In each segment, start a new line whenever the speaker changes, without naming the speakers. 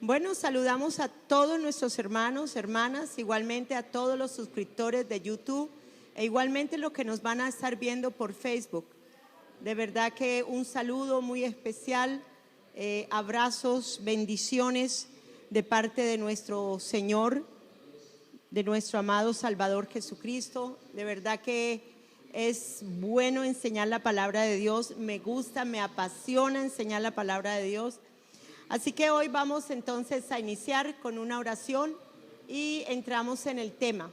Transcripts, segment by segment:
Bueno, saludamos a todos nuestros hermanos, hermanas, igualmente a todos los suscriptores de YouTube e igualmente los que nos van a estar viendo por Facebook. De verdad que un saludo muy especial, abrazos, bendiciones de parte de nuestro Señor, de nuestro amado Salvador Jesucristo. De verdad que es bueno enseñar la palabra de Dios, me gusta, me apasiona enseñar la palabra de Dios. Así que hoy vamos entonces a iniciar con una oración y entramos en el tema.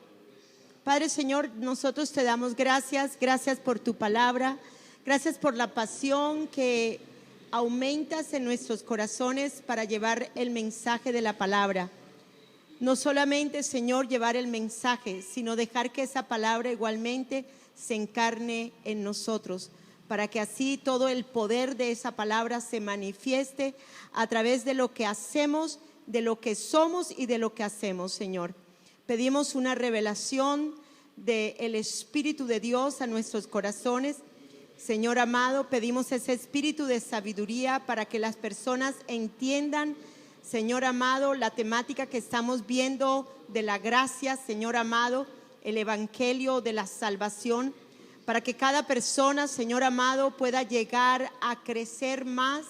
Padre Señor, nosotros te damos gracias por tu palabra, gracias por la pasión que aumentas en nuestros corazones para llevar el mensaje de la palabra. No solamente, Señor, llevar el mensaje, sino dejar que esa palabra igualmente se encarne en nosotros, para que así todo el poder de esa palabra se manifieste a través de lo que hacemos, de lo que somos y de lo que hacemos, Señor. Pedimos una revelación del Espíritu de Dios a nuestros corazones. Señor amado, pedimos ese espíritu de sabiduría para que las personas entiendan, Señor amado, la temática que estamos viendo de la gracia, Señor amado, el evangelio de la salvación, para que cada persona, Señor amado, pueda llegar a crecer más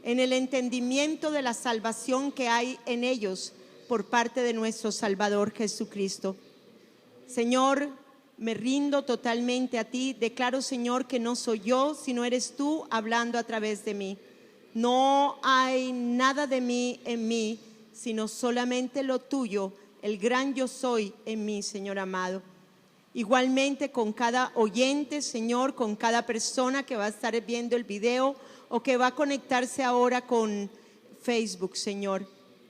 en el entendimiento de la salvación que hay en ellos por parte de nuestro Salvador Jesucristo. Señor, me rindo totalmente a ti. Declaro, Señor, que no soy yo, sino eres tú hablando a través de mí. No hay nada de mí en mí, sino solamente lo tuyo, el gran yo soy en mí, Señor amado. Igualmente con cada oyente, Señor, con cada persona que va a estar viendo el video o que va a conectarse ahora con Facebook, Señor.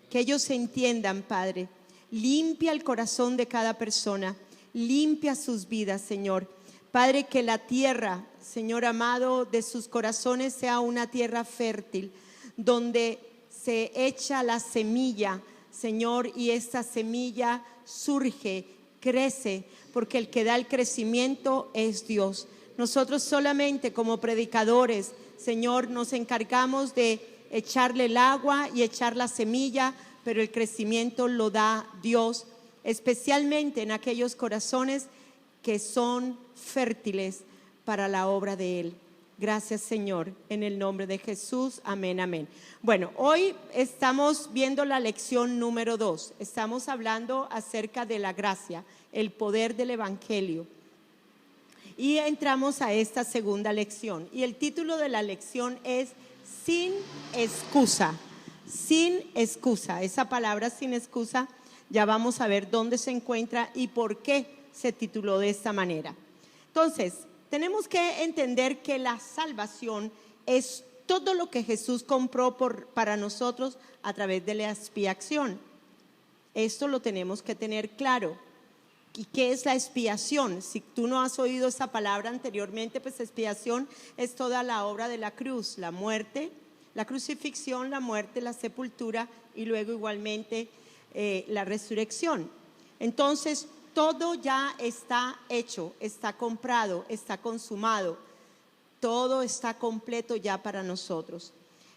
Que ellos entiendan, Padre. Limpia el corazón de cada persona. Limpia sus vidas, Señor. Padre, que la tierra, Señor amado, de sus corazones sea una tierra fértil, donde se echa la semilla, Señor, y esta semilla surge, crece, porque el que da el crecimiento es Dios. Nosotros solamente como predicadores, Señor, nos encargamos de echarle el agua y echar la semilla, pero el crecimiento lo da Dios, especialmente en aquellos corazones que son fértiles para la obra de Él. Gracias, Señor, en el nombre de Jesús, amén, amén. Bueno, hoy estamos viendo la lección número 2. Estamos hablando acerca de la gracia, el poder del evangelio. Y entramos a esta segunda lección. Y el título de la lección es Sin excusa. Sin excusa. Esa palabra sin excusa, ya vamos a ver dónde se encuentra y por qué se tituló de esta manera. Entonces, tenemos que entender que la salvación es todo lo que Jesús compró para nosotros a través de la expiación. Esto lo tenemos que tener claro. ¿Y qué es la expiación? Si tú no has oído esa palabra anteriormente, pues expiación es toda la obra de la cruz, la muerte, la crucifixión, la muerte, la sepultura y luego igualmente la resurrección. Entonces, todo ya está hecho, está comprado, está consumado. Todo está completo ya para nosotros.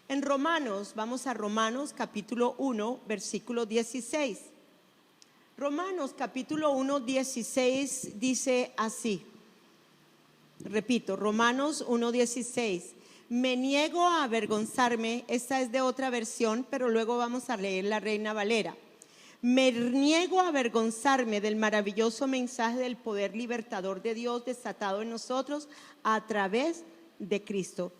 En Romanos, vamos a Romanos capítulo 1, versículo 16. Romanos capítulo 1, 16 dice así. Repito, Romanos 1, 16. Me niego a avergonzarme, esta es de otra versión, pero luego vamos a leer la Reina Valera. Me niego a avergonzarme del maravilloso mensaje del poder libertador de Dios desatado en nosotros a través de Cristo.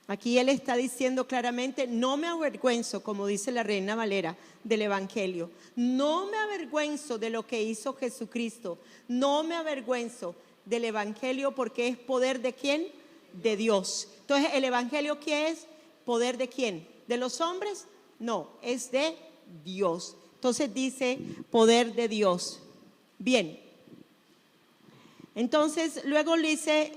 Aquí él está diciendo claramente, no me avergüenzo, como dice la Reina Valera, del evangelio. No me avergüenzo de lo que hizo Jesucristo. No me avergüenzo del evangelio porque es poder de ¿quién? De Dios. Entonces, ¿el evangelio qué es? ¿Poder de quién? ¿De los hombres? No, es de Dios. Entonces dice poder de Dios. Bien. Entonces luego le dice,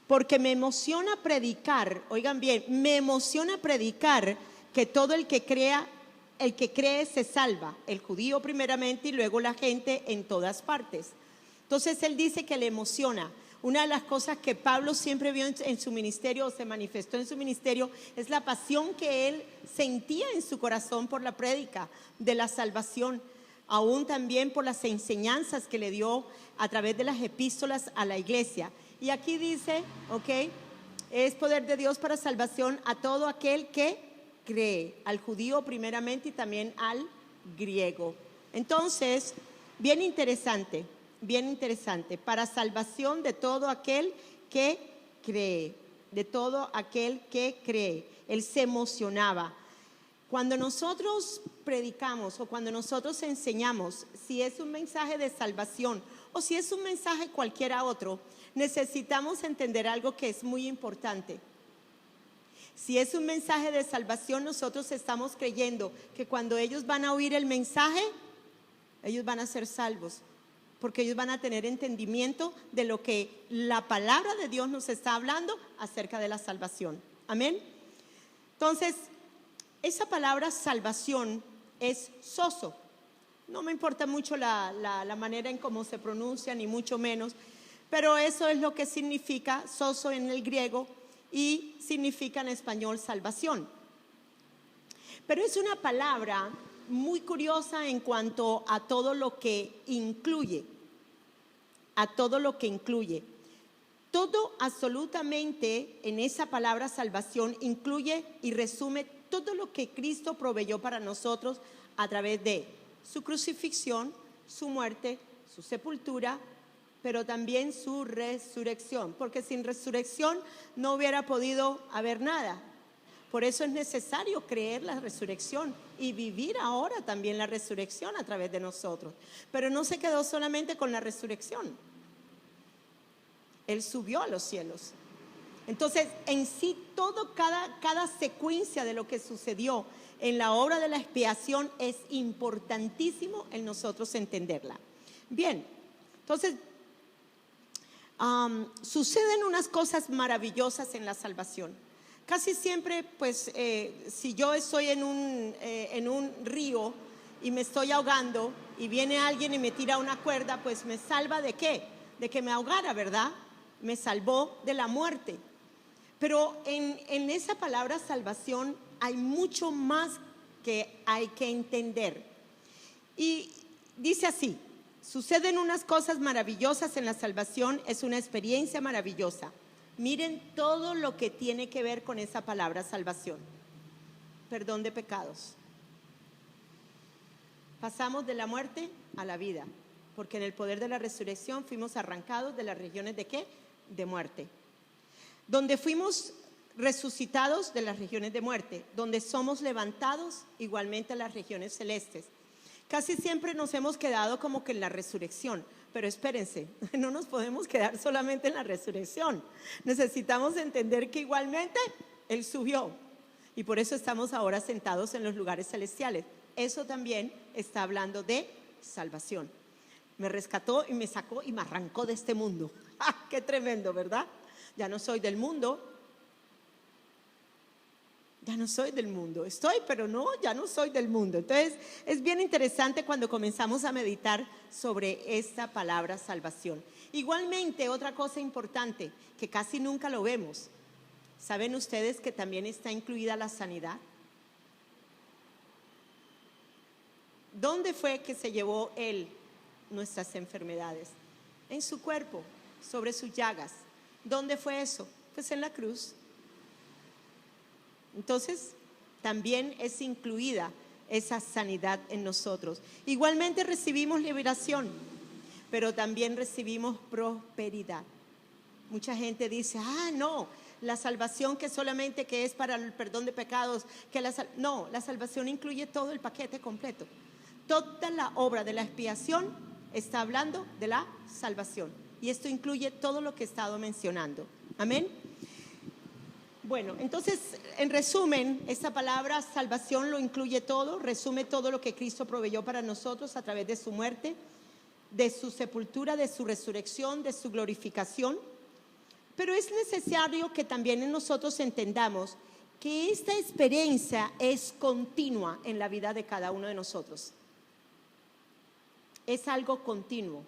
porque me emociona predicar, oigan bien, me emociona predicar que todo el que cree se salva, el judío primeramente y luego la gente en todas partes. Entonces él dice que le emociona. Una de las cosas que Pablo siempre vio en su ministerio, o se manifestó en su ministerio, es la pasión que él sentía en su corazón por la prédica de la salvación, aún también por las enseñanzas que le dio a través de las epístolas a la iglesia. Y aquí dice, ok, es poder de Dios para salvación a todo aquel que cree, al judío primeramente y también al griego. Entonces, bien interesante, para salvación de todo aquel que cree, de todo aquel que cree. Él se emocionaba. Cuando nosotros predicamos o cuando nosotros enseñamos, si es un mensaje de salvación o si es un mensaje cualquiera otro, necesitamos entender algo que es muy importante. Si es un mensaje de salvación, nosotros estamos creyendo que cuando ellos van a oír el mensaje, ellos van a ser salvos, porque ellos van a tener entendimiento de lo que la palabra de Dios nos está hablando acerca de la salvación. Amén. Entonces, esa palabra salvación es sozo. No me importa mucho la manera en cómo se pronuncia, ni mucho menos, pero eso es lo que significa sozo en el griego y significa en español salvación. Pero es una palabra muy curiosa en cuanto a todo lo que incluye, Todo absolutamente en esa palabra salvación incluye y resume todo lo que Cristo proveyó para nosotros a través de su crucifixión, su muerte, su sepultura, pero también su resurrección, porque sin resurrección no hubiera podido haber nada. Por eso es necesario creer la resurrección y vivir ahora también la resurrección a través de nosotros. Pero no se quedó solamente con la resurrección. Él subió a los cielos. Entonces, en sí, cada secuencia de lo que sucedió en la obra de la expiación es importantísimo en nosotros entenderla. Bien, entonces, suceden unas cosas maravillosas en la salvación. Casi siempre, pues, si yo estoy en un río y me estoy ahogando y viene alguien y me tira una cuerda, pues me salva ¿de qué? De que me ahogara, ¿verdad? Me salvó de la muerte. Pero en esa palabra salvación hay mucho más que hay que entender. Y dice así: suceden unas cosas maravillosas en la salvación, es una experiencia maravillosa. Miren todo lo que tiene que ver con esa palabra salvación. Perdón de pecados. Pasamos de la muerte a la vida, porque en el poder de la resurrección fuimos arrancados de las regiones ¿de qué? De muerte. Donde fuimos resucitados de las regiones de muerte, donde somos levantados igualmente a las regiones celestes. Casi siempre nos hemos quedado como que en la resurrección, pero espérense, no nos podemos quedar solamente en la resurrección. Necesitamos entender que igualmente Él subió y por eso estamos ahora sentados en los lugares celestiales. Eso también está hablando de salvación. Me rescató y me sacó y me arrancó de este mundo. ¡Ah, qué tremendo!, ¿verdad? Ya no soy del mundo. Ya no soy del mundo. Estoy, pero no, ya no soy del mundo. Entonces, es bien interesante cuando comenzamos a meditar sobre esta palabra salvación. Igualmente, otra cosa importante que casi nunca lo vemos. ¿Saben ustedes que también está incluida la sanidad? ¿Dónde fue que se llevó Él nuestras enfermedades? En su cuerpo, sobre sus llagas. ¿Dónde fue eso? Pues en la cruz. Entonces, también es incluida esa sanidad en nosotros. Igualmente recibimos liberación, pero también recibimos prosperidad. Mucha gente dice, no, la salvación que solamente que es para el perdón de pecados, no, la salvación incluye todo el paquete completo. Toda la obra de la expiación está hablando de la salvación. Y esto incluye todo lo que he estado mencionando. Amén. Bueno, entonces, en resumen, esta palabra salvación lo incluye todo, resume todo lo que Cristo proveyó para nosotros a través de su muerte, de su sepultura, de su resurrección, de su glorificación. Pero es necesario que también nosotros entendamos que esta experiencia es continua en la vida de cada uno de nosotros. Es algo continuo,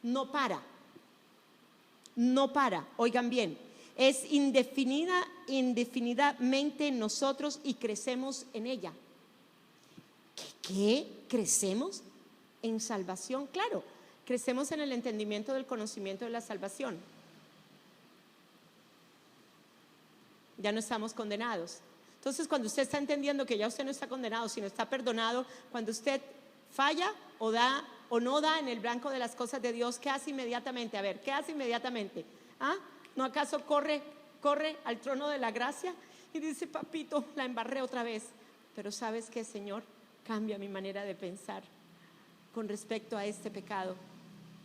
no para. No para, oigan bien, es indefinidamente en nosotros y crecemos en ella. ¿Qué? ¿Crecemos en salvación? Claro, crecemos en el entendimiento del conocimiento de la salvación. Ya no estamos condenados. Entonces, cuando usted está entendiendo que ya usted no está condenado, sino está perdonado, cuando usted falla o da o no da en el blanco de las cosas de Dios, ¿qué hace inmediatamente? A ver, ¿qué hace inmediatamente? ¿Ah? ¿No acaso corre al trono de la gracia y dice, papito, la embarré otra vez? Pero ¿sabes qué, Señor? Cambia mi manera de pensar con respecto a este pecado.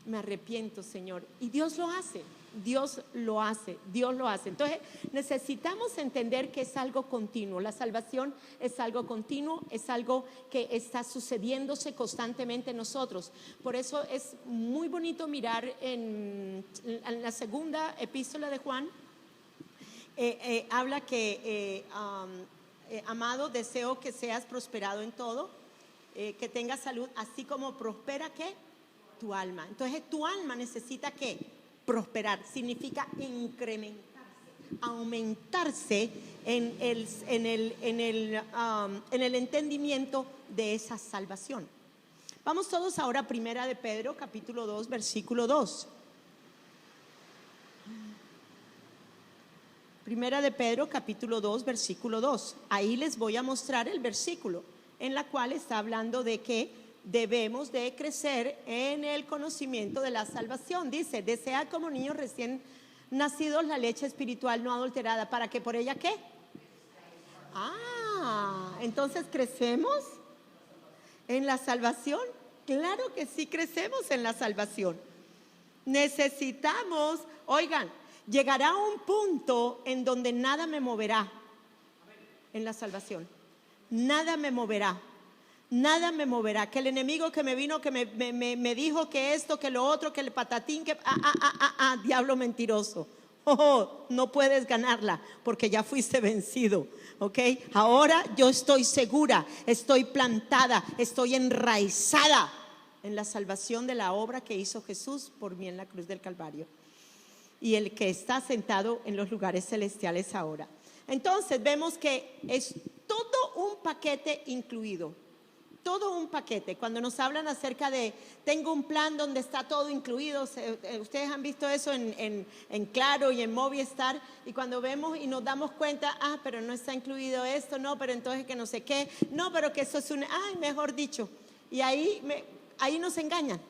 Me arrepiento, Señor. Y Dios lo hace, Dios lo hace, Dios lo hace. Entonces necesitamos entender que es algo continuo. La salvación es algo continuo, es algo que está sucediéndose constantemente en nosotros. Por eso es muy bonito mirar en la segunda epístola de Juan. Habla que amado, deseo que seas prosperado en todo, que tengas salud, así como prospera ¿qué? Tu alma. Entonces tu alma necesita ¿qué? Prosperar. Significa incrementarse, aumentarse en el entendimiento de esa salvación. Vamos todos ahora a Primera de Pedro, capítulo 2, versículo 2. Primera de Pedro, capítulo 2, versículo 2. Ahí les voy a mostrar el versículo en la cual está hablando de que debemos de crecer en el conocimiento de la salvación. Dice, desead como niños recién nacidos la leche espiritual no adulterada, para que por ella ¿qué? Entonces crecemos en la salvación. Claro que sí, crecemos en la salvación. Necesitamos, oigan, llegará un punto en donde nada me moverá en la salvación. Nada me moverá. Nada me moverá. Que el enemigo que me vino, que me dijo que esto, que lo otro, que el patatín, que diablo mentiroso. No puedes ganarla porque ya fuiste vencido. ¿Ok? Ahora yo estoy segura, estoy plantada, estoy enraizada en la salvación de la obra que hizo Jesús por mí en la cruz del Calvario. Y el que está sentado en los lugares celestiales ahora. Entonces vemos que es todo un paquete incluido. Todo un paquete. Cuando nos hablan acerca de tengo un plan donde está todo incluido, ustedes han visto eso en Claro y en Movistar, y cuando vemos y nos damos cuenta, pero no está incluido esto, no, pero entonces que no sé qué, no, pero que eso es mejor dicho, y ahí nos engañan.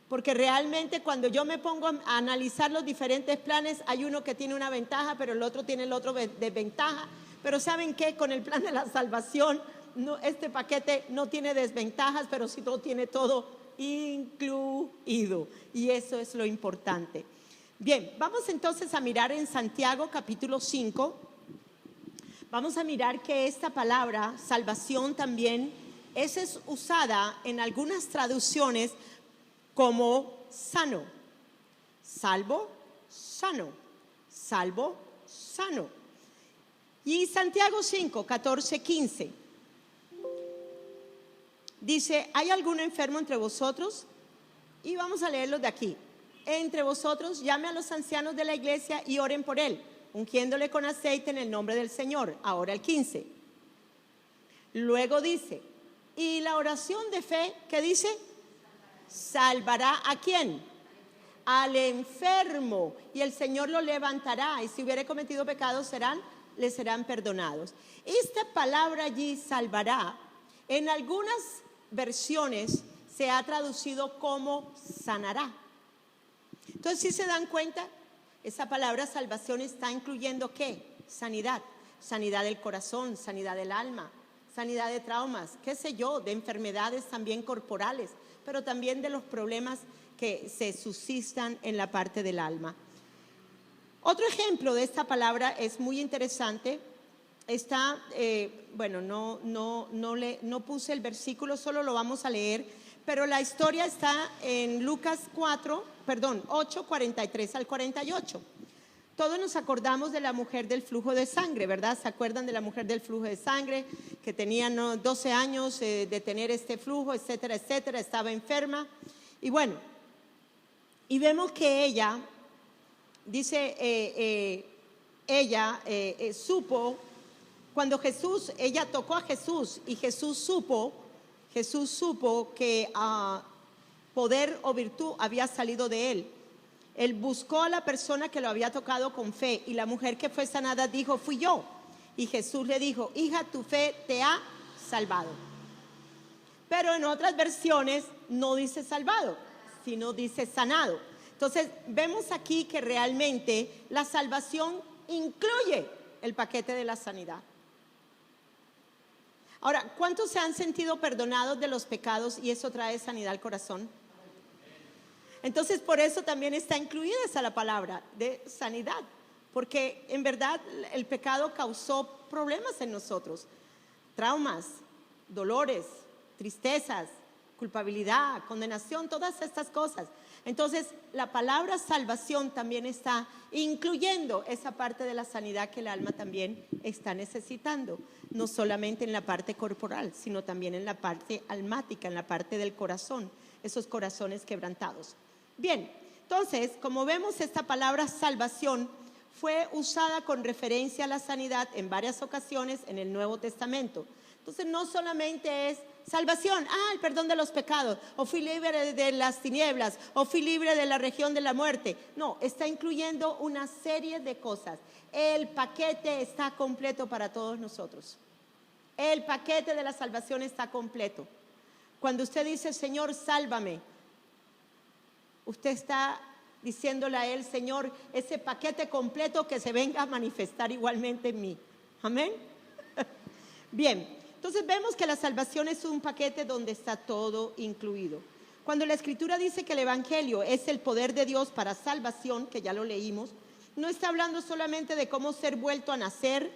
Porque realmente cuando yo me pongo a analizar los diferentes planes, hay uno que tiene una ventaja, pero el otro tiene el otro desventaja. Pero ¿saben qué? Con el plan de la salvación, este paquete no tiene desventajas, pero sí tiene todo incluido. Y eso es lo importante. Bien, vamos entonces a mirar en Santiago capítulo 5. Vamos a mirar que esta palabra, salvación, también es usada en algunas traducciones como sano, salvo, sano, salvo, sano. Y Santiago 5, 14, 15 dice, ¿hay algún enfermo entre vosotros? Y vamos a leerlo de aquí. Entre vosotros llame a los ancianos de la iglesia y oren por él, ungiéndole con aceite en el nombre del Señor. Ahora el 15. Luego dice, y la oración de fe, ¿qué dice? Salvará ¿a quién? Al enfermo, y el Señor lo levantará, y si hubiere cometido pecados le serán perdonados. Esta palabra allí, salvará, en algunas versiones se ha traducido como sanará. Entonces, si se dan cuenta, esa palabra salvación está incluyendo ¿qué? Sanidad, sanidad del corazón, sanidad del alma, sanidad de traumas, qué sé yo, de enfermedades también corporales, pero también de los problemas que se suscitan en la parte del alma. Otro ejemplo de esta palabra es muy interesante. Está, no puse el versículo, solo lo vamos a leer, pero la historia está en Lucas 8, 43 al 48. Todos nos acordamos de la mujer del flujo de sangre, ¿verdad? ¿Se acuerdan de la mujer del flujo de sangre? Que tenía 12 años de tener este flujo, etcétera, etcétera, estaba enferma. Y bueno, y vemos que ella dice, ella supo, cuando ella tocó a Jesús y Jesús supo que poder o virtud había salido de él. Él buscó a la persona que lo había tocado con fe, y la mujer que fue sanada dijo, fui yo. Y Jesús le dijo, hija, tu fe te ha salvado. Pero en otras versiones no dice salvado, sino dice sanado. Entonces vemos aquí que realmente la salvación incluye el paquete de la sanidad. Ahora, ¿cuántos se han sentido perdonados de los pecados y eso trae sanidad al corazón? Entonces por eso también está incluida esa la palabra de sanidad, porque en verdad el pecado causó problemas en nosotros, traumas, dolores, tristezas, culpabilidad, condenación, todas estas cosas. Entonces la palabra salvación también está incluyendo esa parte de la sanidad que el alma también está necesitando, no solamente en la parte corporal, sino también en la parte almática, en la parte del corazón, esos corazones quebrantados. Bien, entonces, como vemos, esta palabra salvación fue usada con referencia a la sanidad en varias ocasiones en el Nuevo Testamento. Entonces, no solamente es salvación, el perdón de los pecados, o fui libre de las tinieblas, o fui libre de la región de la muerte. No, está incluyendo una serie de cosas. El paquete está completo para todos nosotros. El paquete de la salvación está completo. Cuando usted dice, Señor, sálvame, usted está diciéndole a él, Señor, ese paquete completo que se venga a manifestar igualmente en mí. Amén. Bien, entonces vemos que la salvación es un paquete donde está todo incluido. Cuando la Escritura dice que el Evangelio es el poder de Dios para salvación, que ya lo leímos, no está hablando solamente de cómo ser vuelto a nacer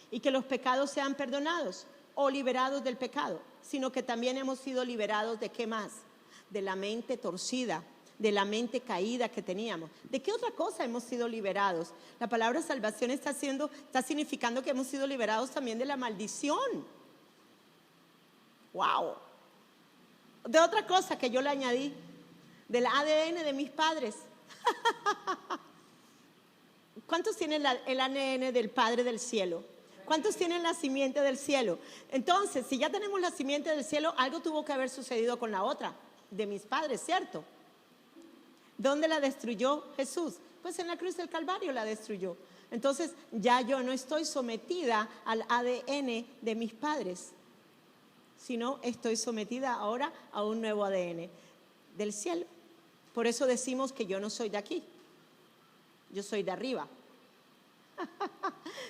y que los pecados sean perdonados o liberados del pecado, sino que también hemos sido liberados de ¿qué más? De la mente torcida, de la mente caída que teníamos. ¿De qué otra cosa hemos sido liberados? La palabra salvación está significando que hemos sido liberados también de la maldición. ¡Wow! De otra cosa que yo le añadí, del ADN de mis padres. ¿Cuántos tienen el ADN del Padre del cielo? ¿Cuántos tienen la simiente del cielo? Entonces, si ya tenemos la simiente del cielo, algo tuvo que haber sucedido con la otra, de mis padres, ¿cierto? ¿Dónde la destruyó Jesús? Pues en la cruz del Calvario la destruyó. Entonces ya yo no estoy sometida al ADN de mis padres, sino estoy sometida ahora a un nuevo ADN del cielo. Por eso decimos que yo no soy de aquí, yo soy de arriba.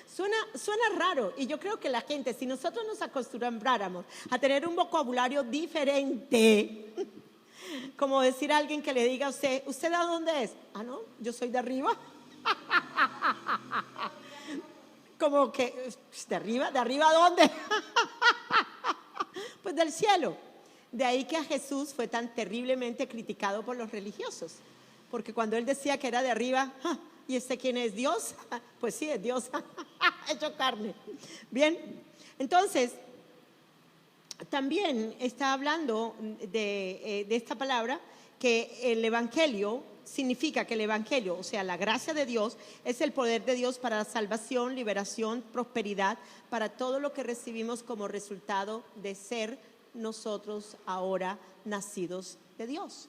Suena raro, y yo creo que la gente, si nosotros nos acostumbráramos a tener un vocabulario diferente, como decir a alguien que le diga a usted, ¿usted de dónde es? No, yo soy de arriba. Como que, ¿de arriba? ¿De arriba dónde? Pues del cielo. De ahí que a Jesús fue tan terriblemente criticado por los religiosos, porque cuando él decía que era de arriba, ¿y este quién es? ¿Dios? Pues sí, es Dios, hecho carne. Bien, entonces también está hablando de esta palabra, que el Evangelio significa que el Evangelio, o sea, la gracia de Dios, es el poder de Dios para la salvación, liberación, prosperidad, para todo lo que recibimos como resultado de ser nosotros ahora nacidos de Dios.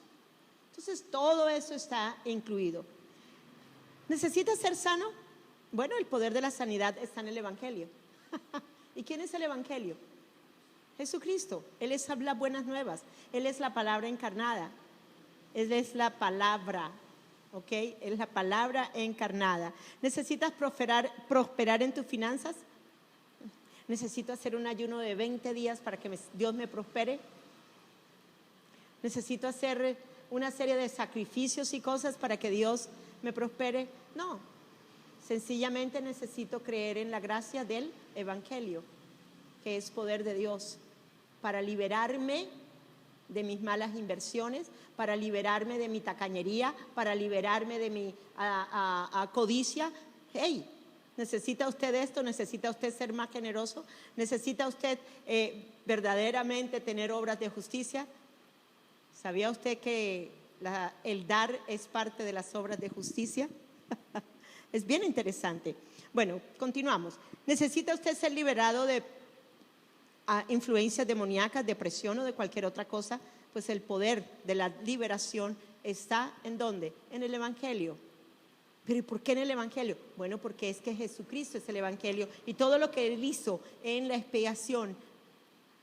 Entonces todo eso está incluido. ¿Necesitas ser sano? Bueno, el poder de la sanidad está en el Evangelio. ¿Y quién es el Evangelio? Jesucristo. Él es las buenas nuevas. Él es la palabra encarnada. Él es la palabra, ¿ok? Él es la palabra encarnada. ¿Necesitas prosperar en tus finanzas? ¿Necesito hacer un ayuno de 20 días para que Dios me prospere? ¿Necesito hacer una serie de sacrificios y cosas para que Dios me prospere? No, sencillamente necesito creer en la gracia del Evangelio, que es poder de Dios para liberarme de mis malas inversiones, para liberarme de mi tacañería, para liberarme de mi codicia. Hey, ¿necesita usted esto? ¿Necesita usted ser más generoso? ¿Necesita usted verdaderamente tener obras de justicia? ¿Sabía usted que el dar es parte de las obras de justicia. Es bien interesante. Bueno, continuamos. ¿Necesita usted ser liberado de influencias demoníacas, depresión o de cualquier otra cosa? Pues el poder de la liberación está ¿en dónde? En el Evangelio. ¿Pero y por qué en el Evangelio? Bueno, porque es que Jesucristo es el Evangelio y todo lo que Él hizo en la expiación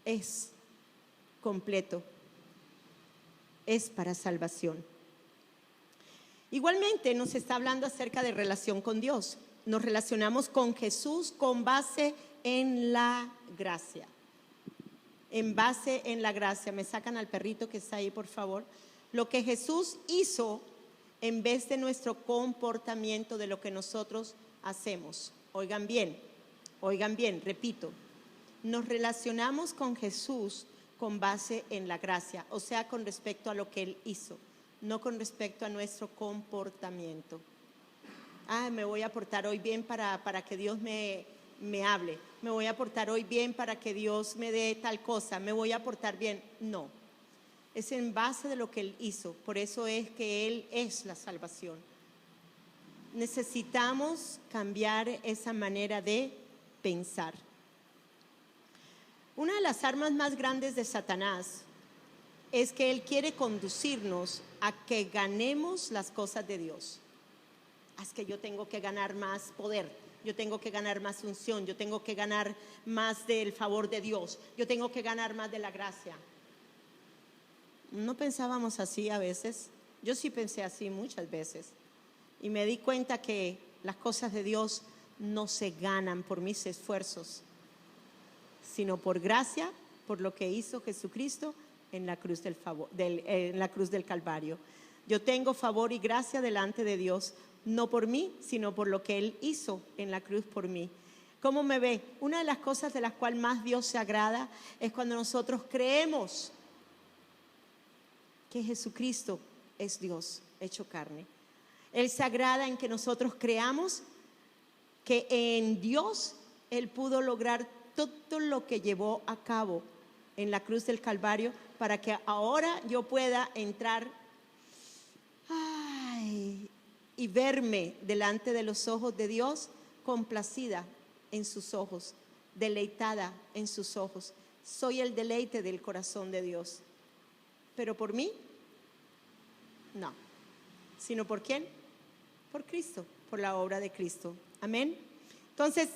es completo, es para salvación. Igualmente nos está hablando acerca de relación con Dios. Nos relacionamos con Jesús con base en la gracia. En base en la gracia. Me sacan al perrito que está ahí, por favor. Lo que Jesús hizo en vez de nuestro comportamiento, de lo que nosotros hacemos. Oigan bien, repito. Nos relacionamos con Jesús con base en la gracia, o sea, con respecto a lo que Él hizo, no con respecto a nuestro comportamiento. Me voy a portar hoy bien para que Dios me hable. Me voy a portar hoy bien para que Dios me dé tal cosa. Me voy a portar bien. No, es en base de lo que Él hizo. Por eso es que Él es la salvación. Necesitamos cambiar esa manera de pensar. Una de las armas más grandes de Satanás es que Él quiere conducirnos a que ganemos las cosas de Dios. Es que yo tengo que ganar más poder, yo tengo que ganar más unción, yo tengo que ganar más del favor de Dios, yo tengo que ganar más de la gracia. ¿No pensábamos así a veces? Yo sí pensé así muchas veces. Y me di cuenta que las cosas de Dios no se ganan por mis esfuerzos, sino por gracia, por lo que hizo Jesucristo en la cruz en la cruz del Calvario. Yo tengo favor y gracia delante de Dios, no por mí, sino por lo que Él hizo en la cruz por mí. ¿Cómo me ve? Una de las cosas de las cuales más Dios se agrada es cuando nosotros creemos que Jesucristo es Dios hecho carne. Él se agrada en que nosotros creamos que en Dios Él pudo lograr todo lo que llevó a cabo en la cruz del Calvario para que ahora yo pueda entrar y verme delante de los ojos de Dios complacida en sus ojos, deleitada en sus ojos. Soy el deleite del corazón de Dios. Pero por mí, no. ¿Sino por quién? Por Cristo, por la obra de Cristo. Amén. Entonces,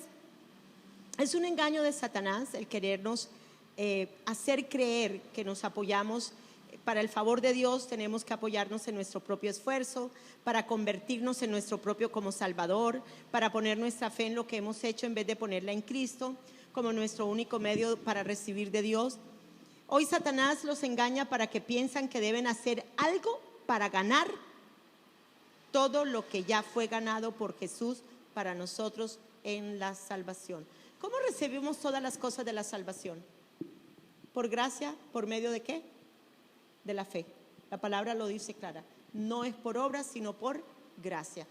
es un engaño de Satanás el querernos hacer creer que nos apoyamos. Para el favor de Dios tenemos que apoyarnos en nuestro propio esfuerzo, para convertirnos en nuestro propio como Salvador, para poner nuestra fe en lo que hemos hecho en vez de ponerla en Cristo como nuestro único medio para recibir de Dios. Hoy Satanás los engaña para que piensan que deben hacer algo para ganar todo lo que ya fue ganado por Jesús para nosotros en la salvación. ¿Cómo recibimos todas las cosas de la salvación? ¿Por gracia? ¿Por medio de qué? De la fe. La palabra lo dice clara. No es por obras, sino por gracia.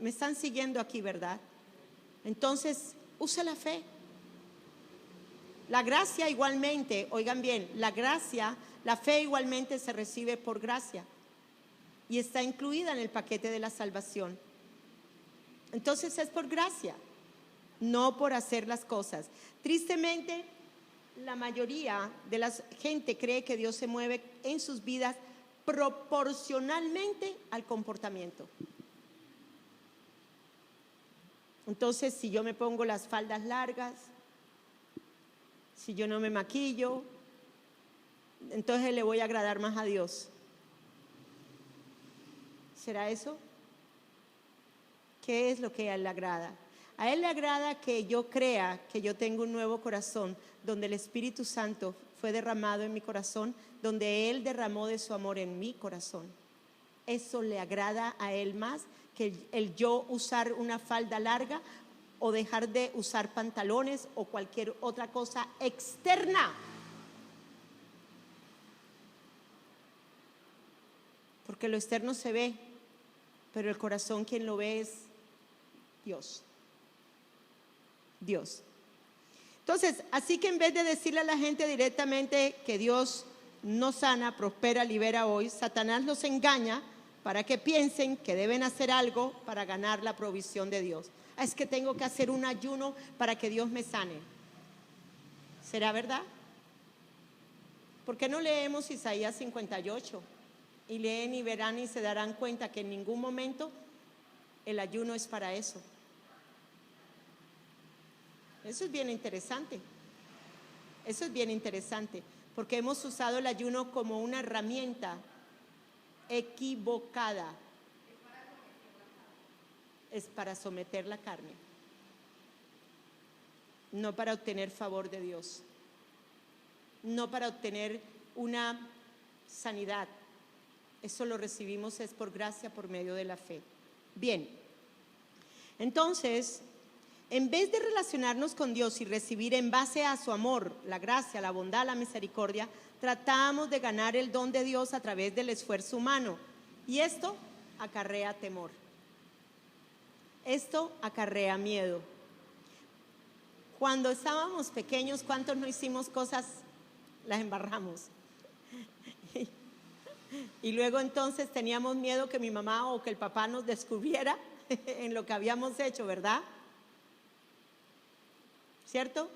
¿Me están siguiendo aquí, verdad? Entonces, use la fe. La gracia igualmente, oigan bien, la gracia, la fe igualmente se recibe por gracia y está incluida en el paquete de la salvación. Entonces es por gracia, no por hacer las cosas. Tristemente, la mayoría de la gente cree que Dios se mueve en sus vidas proporcionalmente al comportamiento. Entonces, si yo me pongo las faldas largas, si yo no me maquillo, entonces le voy a agradar más a Dios. ¿Será eso? ¿Qué es lo que a Él le agrada? A Él le agrada que yo crea que yo tengo un nuevo corazón, donde el Espíritu Santo fue derramado en mi corazón, donde Él derramó de su amor en mi corazón. Eso le agrada a Él más que el yo usar una falda larga o dejar de usar pantalones o cualquier otra cosa externa. Porque lo externo se ve, pero el corazón quien lo ve es Dios. Dios. Entonces, así que en vez de decirle a la gente directamente que Dios no sana, prospera, libera hoy, Satanás los engaña para que piensen que deben hacer algo para ganar la provisión de Dios. Es que tengo que hacer un ayuno para que Dios me sane. ¿Será verdad? ¿Por qué no leemos Isaías 58? Y leen y verán y se darán cuenta que en ningún momento el ayuno es para eso. Eso es bien interesante. Eso es bien interesante, porque hemos usado el ayuno como una herramienta equivocada. Es para someter la carne, no para obtener favor de Dios, no para obtener una sanidad. Eso lo recibimos es por gracia, por medio de la fe. Bien, entonces, en vez de relacionarnos con Dios y recibir en base a su amor, la gracia, la bondad, la misericordia, tratamos de ganar el don de Dios a través del esfuerzo humano. Y esto acarrea temor. Esto acarrea miedo. Cuando estábamos pequeños, ¿cuántos no hicimos cosas? Las embarramos. Y luego entonces teníamos miedo que mi mamá o que el papá nos descubriera en lo que habíamos hecho, ¿verdad? ¿Cierto?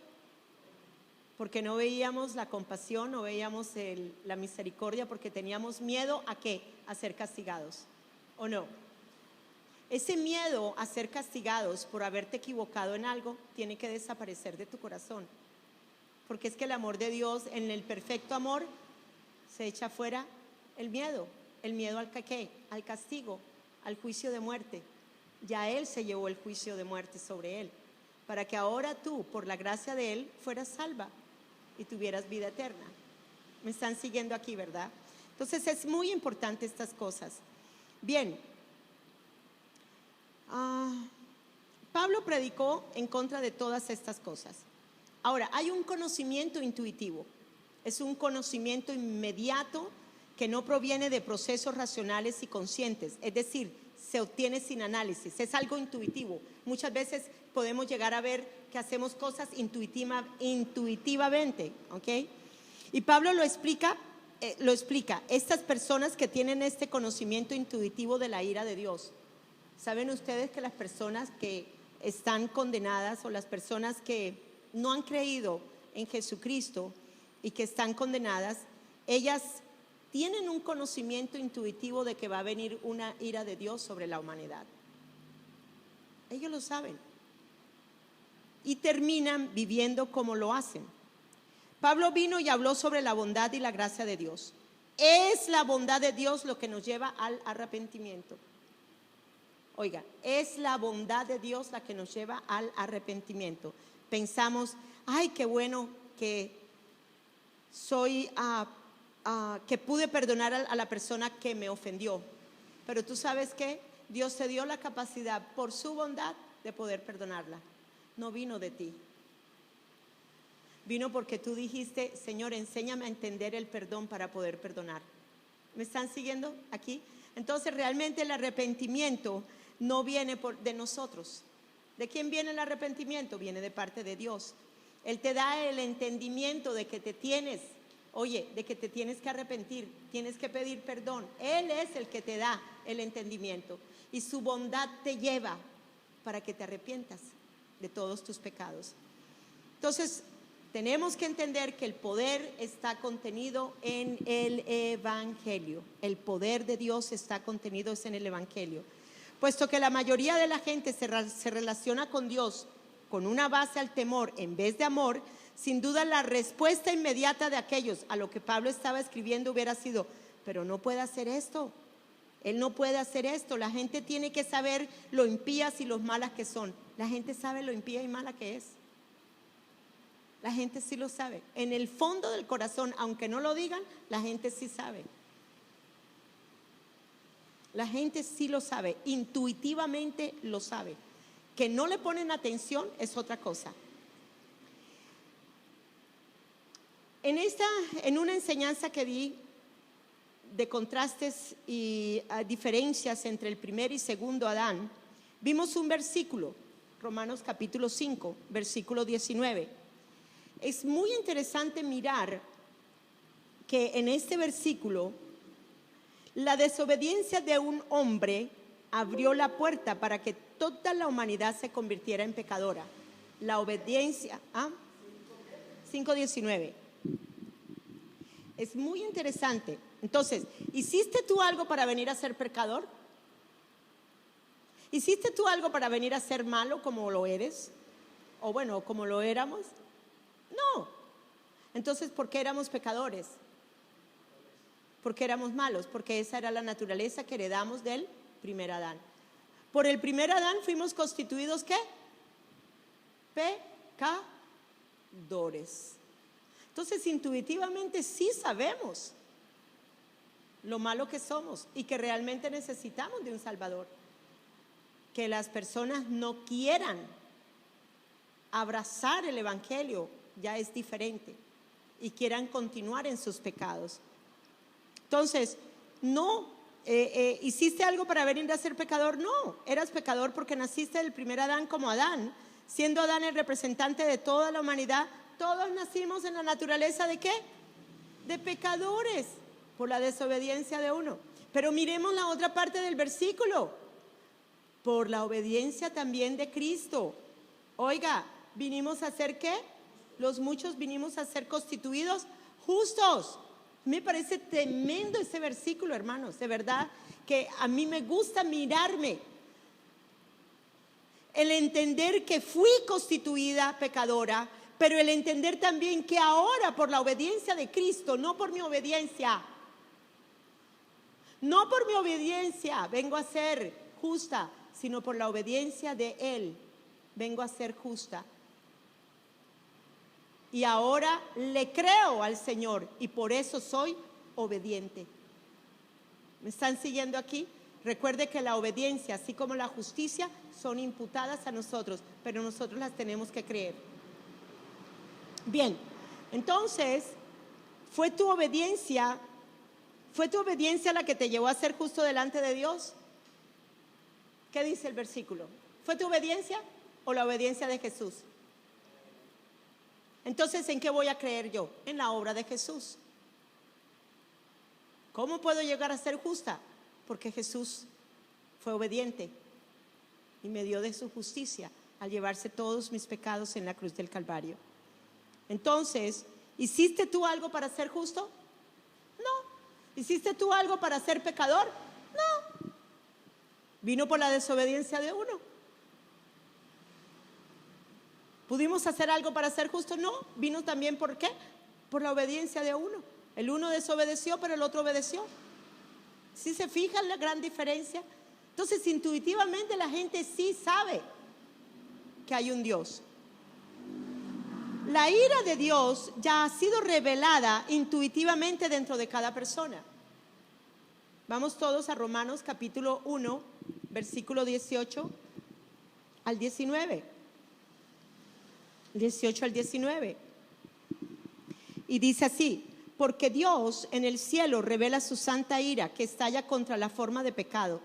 Porque no veíamos la compasión, no veíamos la misericordia, porque teníamos miedo ¿a qué? A ser castigados, ¿o no? Ese miedo a ser castigados por haberte equivocado en algo tiene que desaparecer de tu corazón, porque es que el amor de Dios, en el perfecto amor, se echa fuera el miedo al ¿qué? Al castigo, al juicio de muerte. Ya Él se llevó el juicio de muerte sobre Él, para que ahora tú, por la gracia de Él, fueras salva y tuvieras vida eterna. ¿Me están siguiendo aquí, verdad? Entonces es muy importante estas cosas. Bien, Pablo predicó en contra de todas estas cosas. Ahora, hay un conocimiento intuitivo. Es un conocimiento inmediato que no proviene de procesos racionales y conscientes. Es decir, se obtiene sin análisis. Es algo intuitivo. Muchas veces podemos llegar a ver que hacemos cosas intuitivamente, ¿ok? Y Pablo lo explica. Estas personas que tienen este conocimiento intuitivo de la ira de Dios. ¿Saben ustedes que las personas que están condenadas o las personas que no han creído en Jesucristo y que están condenadas, ellas tienen un conocimiento intuitivo de que va a venir una ira de Dios sobre la humanidad? Ellos lo saben y terminan viviendo como lo hacen. Pablo vino y habló sobre la bondad y la gracia de Dios. Es la bondad de Dios lo que nos lleva al arrepentimiento. Oiga, es la bondad de Dios la que nos lleva al arrepentimiento. Pensamos, ay, qué bueno que soy, que pude perdonar a la persona que me ofendió. Pero tú sabes que Dios te dio la capacidad por su bondad de poder perdonarla. No vino de ti. Vino porque tú dijiste, Señor, enséñame a entender el perdón para poder perdonar. ¿Me están siguiendo aquí? Entonces realmente el arrepentimiento no viene de nosotros. ¿De quién viene el arrepentimiento? Viene de parte de Dios. Él te da el entendimiento de que de que te tienes que arrepentir, tienes que pedir perdón. Él es el que te da el entendimiento y su bondad te lleva para que te arrepientas de todos tus pecados. Entonces, tenemos que entender que el poder está contenido en el Evangelio. El poder de Dios está contenido en el Evangelio. Puesto que la mayoría de la gente se relaciona con Dios con una base al temor en vez de amor, sin duda la respuesta inmediata de aquellos a lo que Pablo estaba escribiendo hubiera sido, pero no puede hacer esto. Él no puede hacer esto. La gente tiene que saber lo impías y lo malas que son. La gente sabe lo impía y mala que es. La gente sí lo sabe. En el fondo del corazón, aunque no lo digan, la gente sí sabe. La gente sí lo sabe, intuitivamente lo sabe. Que no le ponen atención es otra cosa. En una enseñanza que di de contrastes y diferencias entre el primer y segundo Adán, vimos un versículo, Romanos capítulo 5, versículo 19. Es muy interesante mirar que en este versículo la desobediencia de un hombre abrió la puerta para que toda la humanidad se convirtiera en pecadora. La obediencia, 5:19. Es muy interesante. Entonces, ¿hiciste tú algo para venir a ser pecador? ¿Hiciste tú algo para venir a ser malo como lo eres? O bueno, como lo éramos. No. Entonces, ¿por qué éramos pecadores? Porque éramos malos, porque esa era la naturaleza que heredamos del primer Adán. Por el primer Adán fuimos constituidos ¿qué? Pecadores. Entonces, intuitivamente sí sabemos lo malo que somos y que realmente necesitamos de un Salvador. Que las personas no quieran abrazar el Evangelio ya es diferente y quieran continuar en sus pecados. Entonces, no, ¿hiciste algo para venir a ser pecador? No, eras pecador porque naciste del primer Adán como Adán, siendo Adán el representante de toda la humanidad. Todos nacimos en la naturaleza ¿de qué? De pecadores, por la desobediencia de uno. Pero miremos la otra parte del versículo. Por la obediencia también de Cristo. Oiga, ¿vinimos a ser qué? Los muchos vinimos a ser constituidos justos. Me parece tremendo ese versículo, hermanos. De verdad que a mí me gusta mirarme. El entender que fui constituida pecadora, pero el entender también que ahora por la obediencia de Cristo, no por mi obediencia, vengo a ser justa, sino por la obediencia de Él, vengo a ser justa. Y ahora le creo al Señor y por eso soy obediente. ¿Me están siguiendo aquí? Recuerde que la obediencia, así como la justicia, son imputadas a nosotros, pero nosotros las tenemos que creer. Bien, entonces, ¿fue tu obediencia la que te llevó a ser justo delante de Dios? ¿Qué dice el versículo? ¿Fue tu obediencia o la obediencia de Jesús? Entonces, ¿en qué voy a creer yo? En la obra de Jesús. ¿Cómo puedo llegar a ser justa? Porque Jesús fue obediente y me dio de su justicia al llevarse todos mis pecados en la cruz del Calvario. Entonces, ¿hiciste tú algo para ser justo? No. ¿Hiciste tú algo para ser pecador? No. Vino por la desobediencia de uno. ¿Pudimos hacer algo para ser justo? No. Vino también ¿por qué? Por la obediencia de uno. El uno desobedeció, pero el otro obedeció. ¿Sí se fijan la gran diferencia? Entonces, intuitivamente la gente sí sabe que hay un Dios. La ira de Dios ya ha sido revelada intuitivamente dentro de cada persona. Vamos todos a Romanos capítulo 1, versículo 18 al 19. 18 al 19. Y dice así: porque Dios en el cielo revela su santa ira que estalla contra la forma de pecado.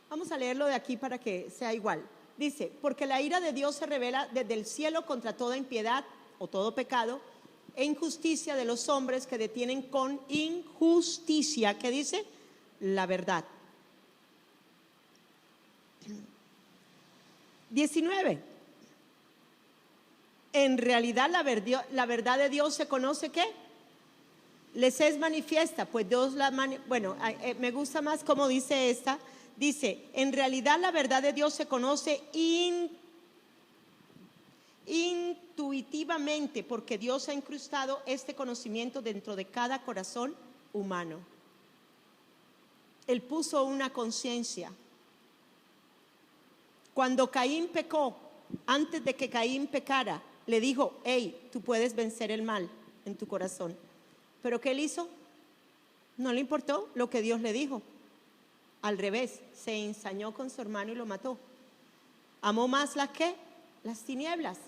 Vamos a leerlo de aquí para que sea igual. Dice: porque la ira de Dios se revela desde el cielo contra toda impiedad o todo pecado e injusticia de los hombres que detienen con injusticia, ¿qué dice? La verdad. 19. En realidad la verdad de Dios se conoce ¿qué? Les es manifiesta, pues Dios me gusta más como dice esta. Dice: en realidad la verdad de Dios se conoce intuitivamente, porque Dios ha incrustado este conocimiento dentro de cada corazón humano. Él puso una conciencia. Cuando Caín pecó, antes de que Caín pecara, le dijo: hey, tú puedes vencer el mal en tu corazón. ¿Pero qué él hizo? No le importó lo que Dios le dijo. Al revés, se ensañó con su hermano y lo mató. Amó más las tinieblas.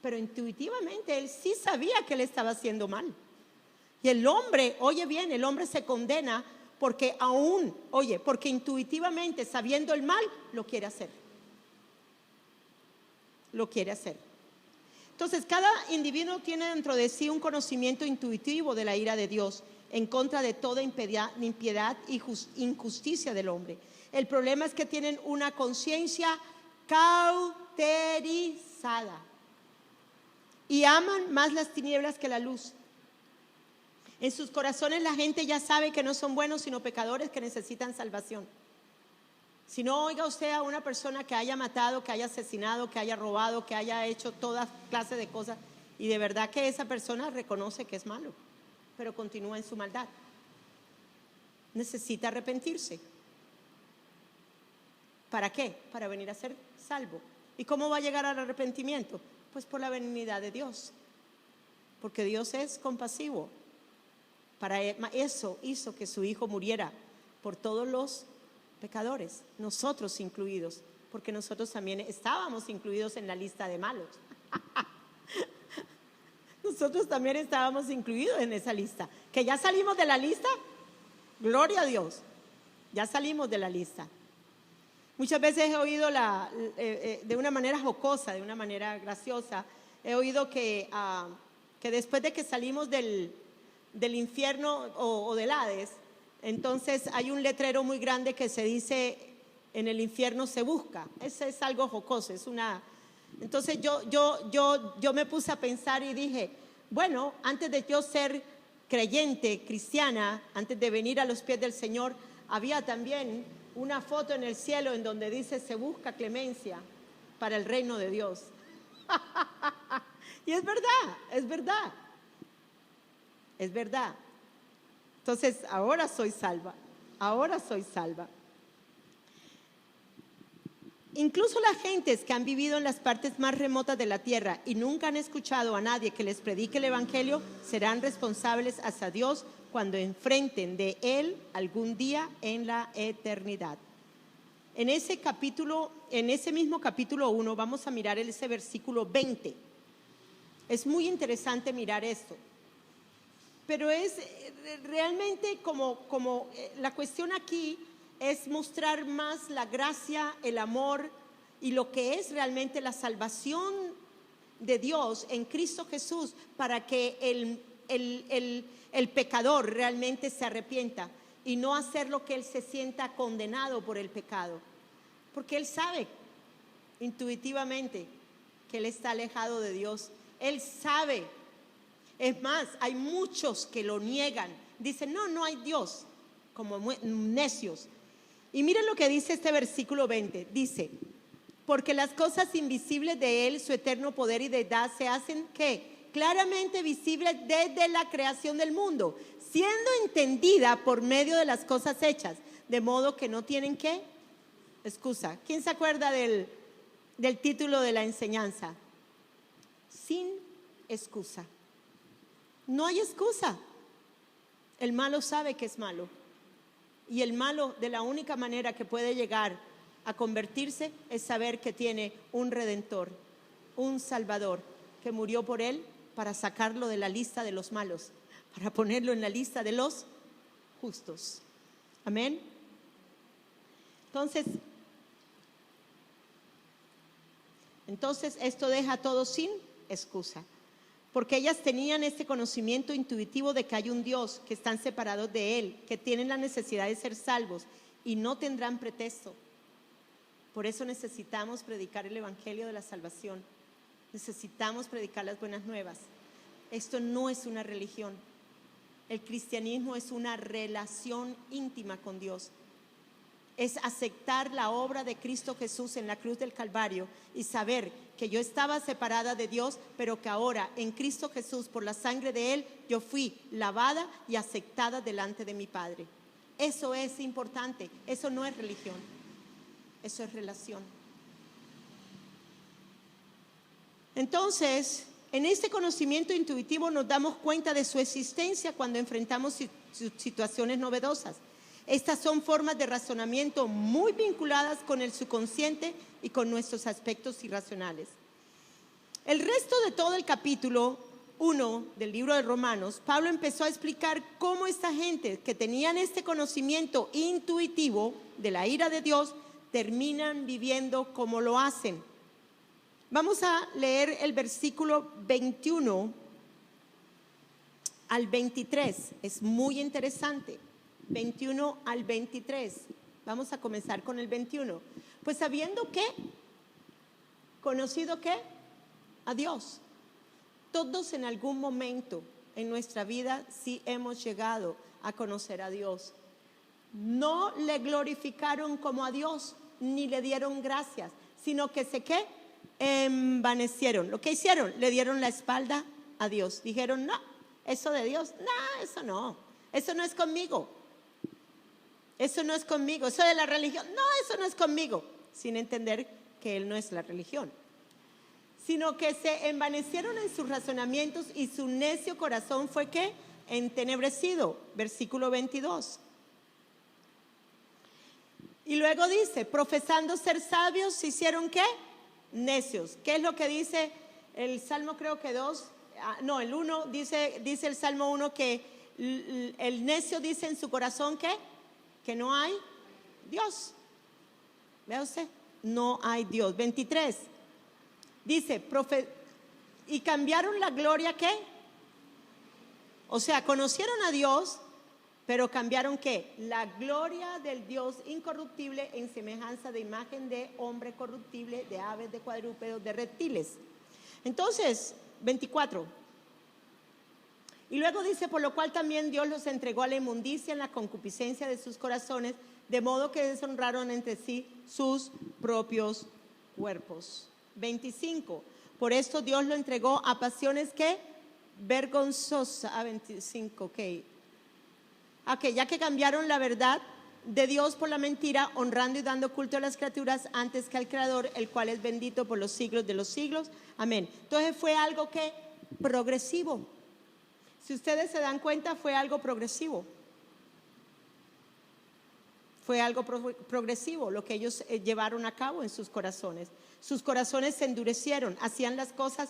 Pero intuitivamente él sí sabía que él estaba haciendo mal. Y el hombre, oye bien, el hombre se condena porque porque intuitivamente, sabiendo el mal, lo quiere hacer. Lo quiere hacer. Entonces, cada individuo tiene dentro de sí un conocimiento intuitivo de la ira de Dios. en contra de toda impiedad y injusticia del hombre. El problema es que tienen una conciencia cauterizada y aman más las tinieblas que la luz. En sus corazones la gente ya sabe que no son buenos, sino pecadores que necesitan salvación. Si no, oiga usted a una persona que haya matado, que haya asesinado, que haya robado, que haya hecho toda clase de cosas, y de verdad que esa persona reconoce que es malo, pero continúa en su maldad. Necesita arrepentirse. ¿Para qué? Para venir a ser salvo. ¿Y cómo va a llegar al arrepentimiento? Pues por la benignidad de Dios, porque Dios es compasivo. Para eso hizo que su Hijo muriera por todos los pecadores, nosotros incluidos, porque nosotros también estábamos incluidos en la lista de malos. Nosotros también estábamos incluidos en esa lista. Que ya salimos de la lista, gloria a Dios, ya salimos de la lista. Muchas veces he oído de una manera jocosa, de una manera graciosa, he oído que después de que salimos del infierno o del Hades, entonces hay un letrero muy grande que se dice: en el infierno se busca. Eso es algo jocoso, entonces yo me puse a pensar y dije, bueno, antes de yo ser creyente, cristiana, antes de venir a los pies del Señor, había también una foto en el cielo en donde dice: se busca clemencia para el reino de Dios. Y es verdad, es verdad, es verdad. Entonces ahora soy salva, ahora soy salva. Incluso las gentes que han vivido en las partes más remotas de la tierra y nunca han escuchado a nadie que les predique el evangelio serán responsables hacia Dios cuando enfrenten de Él algún día en la eternidad. En ese mismo capítulo 1 vamos a mirar ese versículo 20. Es muy interesante mirar esto, pero es realmente como la cuestión aquí es mostrar más la gracia, el amor y lo que es realmente la salvación de Dios en Cristo Jesús, para que el pecador realmente se arrepienta y no hacer lo que él se sienta condenado por el pecado, porque él sabe intuitivamente que él está alejado de Dios. Él sabe. Es más, hay muchos que lo niegan, dicen no hay Dios, como necios. Y miren lo que dice este versículo 20, dice: porque las cosas invisibles de Él, su eterno poder y deidad, se hacen ¿qué? Claramente visibles desde la creación del mundo, siendo entendida por medio de las cosas hechas, de modo que no tienen ¿qué? Excusa. ¿Quién se acuerda del título de la enseñanza? Sin excusa. No hay excusa. El malo sabe que es malo. Y el malo, de la única manera que puede llegar a convertirse, es saber que tiene un redentor, un salvador, que murió por él para sacarlo de la lista de los malos, para ponerlo en la lista de los justos. Amén. Entonces esto deja a todos sin excusa, porque ellas tenían este conocimiento intuitivo de que hay un Dios, que están separados de Él, que tienen la necesidad de ser salvos y no tendrán pretexto. Por eso necesitamos predicar el evangelio de la salvación, necesitamos predicar las buenas nuevas. Esto no es una religión, el cristianismo es una relación íntima con Dios. Es aceptar la obra de Cristo Jesús en la cruz del Calvario y saber que yo estaba separada de Dios, pero que ahora en Cristo Jesús, por la sangre de Él, yo fui lavada y aceptada delante de mi Padre. Eso es importante, eso no es religión, eso es relación. Entonces, en este conocimiento intuitivo nos damos cuenta de su existencia cuando enfrentamos situaciones novedosas. Estas son formas de razonamiento muy vinculadas con el subconsciente y con nuestros aspectos irracionales. El resto de todo el capítulo 1 del libro de Romanos, Pablo empezó a explicar cómo esta gente que tenían este conocimiento intuitivo de la ira de Dios terminan viviendo como lo hacen. Vamos a leer el versículo 21 al 23. Es muy interesante. 21 al 23. Vamos a comenzar con el 21. Pues sabiendo que, conocido que, a Dios. Todos en algún momento en nuestra vida sí hemos llegado a conocer a Dios. No le glorificaron como a Dios, ni le dieron gracias, sino que ¿qué? Envanecieron. Lo que hicieron, le dieron la espalda a Dios. Dijeron, no, eso de Dios, no, eso no es conmigo. Eso no es conmigo. Eso de la religión, no, eso no es conmigo. Sin entender que Él no es la religión. Sino que se envanecieron en sus razonamientos y su necio corazón fue ¿qué? Entenebrecido. Versículo 22. Y luego dice, profesando ser sabios, ¿se hicieron qué? Necios. ¿Qué es lo que dice el Salmo creo que 2? No, el 1 dice el Salmo 1 que el necio dice en su corazón ¿qué? Que no hay Dios. Vea usted, no hay Dios. 23. Dice, y cambiaron la gloria ¿qué? O sea, conocieron a Dios, pero cambiaron ¿qué? La gloria del Dios incorruptible en semejanza de imagen de hombre corruptible, de aves, de cuadrúpedos, de reptiles. Entonces, 24. Y luego dice, por lo cual también Dios los entregó a la inmundicia en la concupiscencia de sus corazones, de modo que deshonraron entre sí sus propios cuerpos. 25. Por esto Dios lo entregó a pasiones ¿qué? Vergonzosas. 25, ok. Ya que cambiaron la verdad de Dios por la mentira, honrando y dando culto a las criaturas antes que al Creador, el cual es bendito por los siglos de los siglos. Amén. Entonces fue algo que progresivo. Si ustedes se dan cuenta, fue algo progresivo. Fue algo progresivo lo que ellos llevaron a cabo en sus corazones. Sus corazones se endurecieron, hacían las cosas,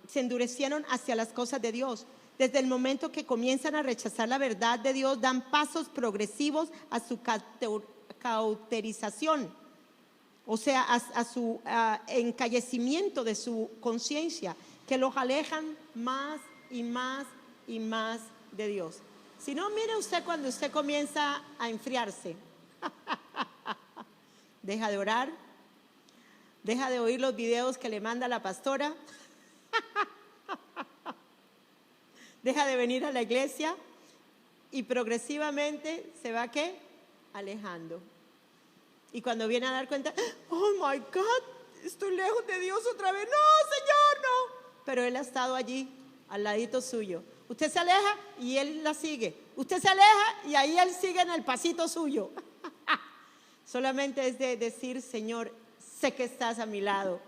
se endurecieron hacia las cosas de Dios. Desde el momento que comienzan a rechazar la verdad de Dios, dan pasos progresivos a su cauterización, o sea, a su encallecimiento de su conciencia, que los alejan más y más y más de Dios. Si no, mire usted cuando usted comienza a enfriarse, deja de orar, deja de oír los videos que le manda la pastora, deja de venir a la iglesia y progresivamente se va ¿qué? Alejando. Y cuando viene a dar cuenta, oh my God, estoy lejos de Dios otra vez. No, Señor, no. Pero Él ha estado allí, al ladito suyo. Usted se aleja y Él la sigue. Usted se aleja y ahí Él sigue en el pasito suyo. Solamente es de decir, Señor, sé que estás a mi lado.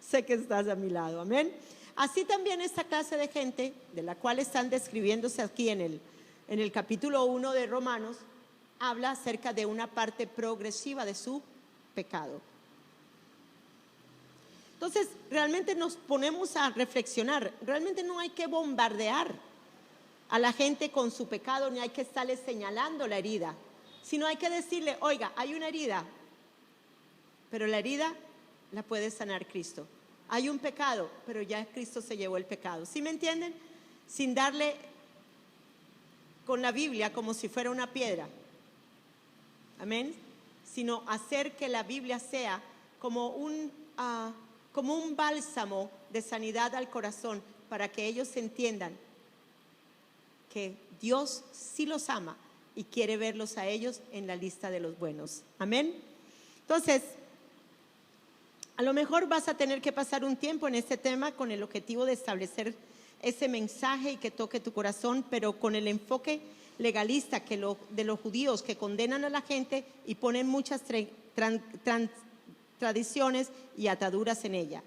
Sé que estás a mi lado. Amén. Así también esta clase de gente, de la cual están describiéndose aquí en el capítulo 1 de Romanos, habla acerca de una parte progresiva de su pecado. Entonces, realmente nos ponemos a reflexionar. Realmente no hay que bombardear a la gente con su pecado, ni hay que estarle señalando la herida, sino hay que decirle, oiga, hay una herida, pero la herida la puede sanar Cristo. Hay un pecado, pero ya Cristo se llevó el pecado. ¿Sí me entienden? Sin darle con la Biblia como si fuera una piedra. Amén. Sino hacer que la Biblia sea como un bálsamo de sanidad al corazón, para que ellos entiendan que Dios sí los ama y quiere verlos a ellos en la lista de los buenos. Amén. Entonces, a lo mejor vas a tener que pasar un tiempo en este tema con el objetivo de establecer ese mensaje y que toque tu corazón, pero con el enfoque legalista de los judíos, que condenan a la gente y ponen muchas tradiciones y ataduras en ella.